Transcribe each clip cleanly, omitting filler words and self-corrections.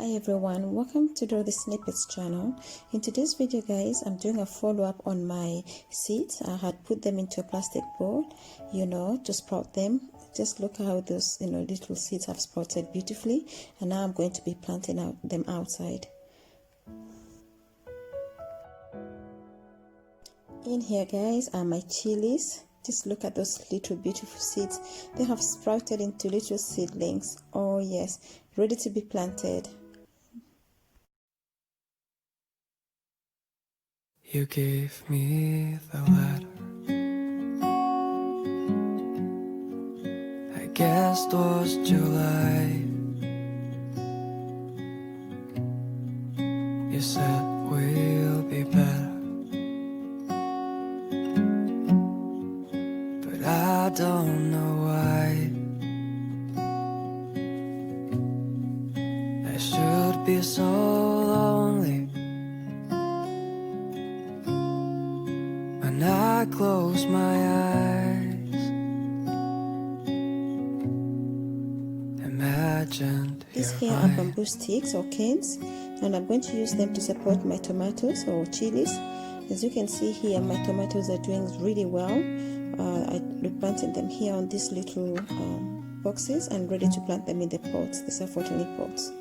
Hi everyone, welcome to Draw the Snippets channel. In today's video guys, I'm doing a follow-up on my seeds. I had put them into a plastic bowl, to sprout them. Just look how those little seeds have sprouted beautifully, and now I'm going to be planting them outside. In here guys are my chilies. Just look at those little beautiful seeds. They have sprouted into little seedlings. Oh yes, ready to be planted. You gave me the letter. I guess it was July. You said we'll be better, but I don't know why. I should be so lonely when I close my eyes. Imagined These here are bamboo sticks or canes, and I'm going to use them to support my tomatoes or chilies. As you can see here, my tomatoes are doing really well. I planted them here on these little boxes and ready to plant them in the pots, the self-watering pots.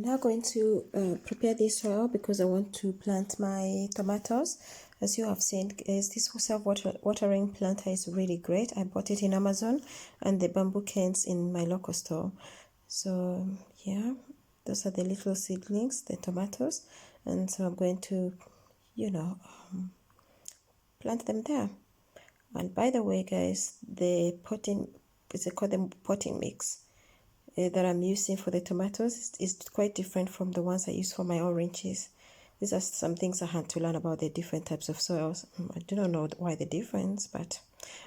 now going to prepare this soil because I want to plant my tomatoes. As you have seen, guys, this self-watering planter is really great. I bought it in Amazon and the bamboo cans in my local store. So yeah, those are the little seedlings, the tomatoes, and so I'm going to, plant them there. And by the way, guys, the potting, it's called the potting mix that I'm using for the tomatoes is quite different from the ones I use for my oranges. These are some things I had to learn about the different types of soils. I do not know why the difference, but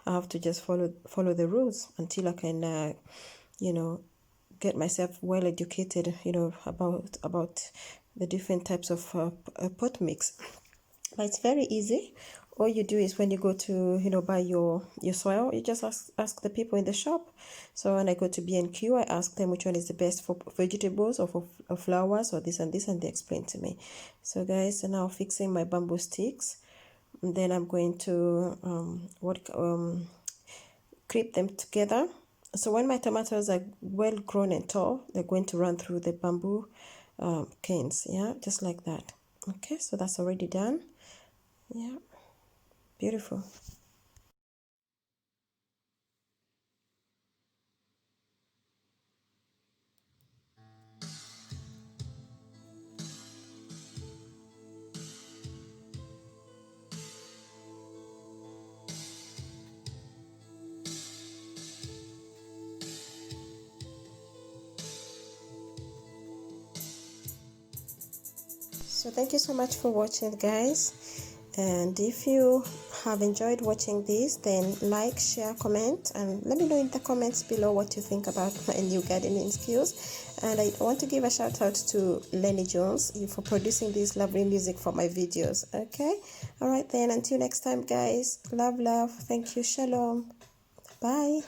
I have to just follow the rules until I can, get myself well educated, about the different types of pot mix. But it's very easy. All you do is when you go to buy your soil, you just ask the people in the shop. So when I go to B&Q, I ask them which one is the best for vegetables or for flowers or this and this, and they explain to me. So guys, so now fixing my bamboo sticks, and then I'm going to clip them together. So when my tomatoes are well grown and tall, they're going to run through the bamboo canes, yeah, just like that. Okay, so that's already done. Yeah, beautiful. So thank you so much for watching, guys, and if you have enjoyed watching this, then like, share, comment, and let me know in the comments below what you think about my new gardening skills. And I want to give a shout out to Lenny Jones for producing this lovely music for my videos. Okay, all right then, until next time, guys, love, thank you, shalom, bye.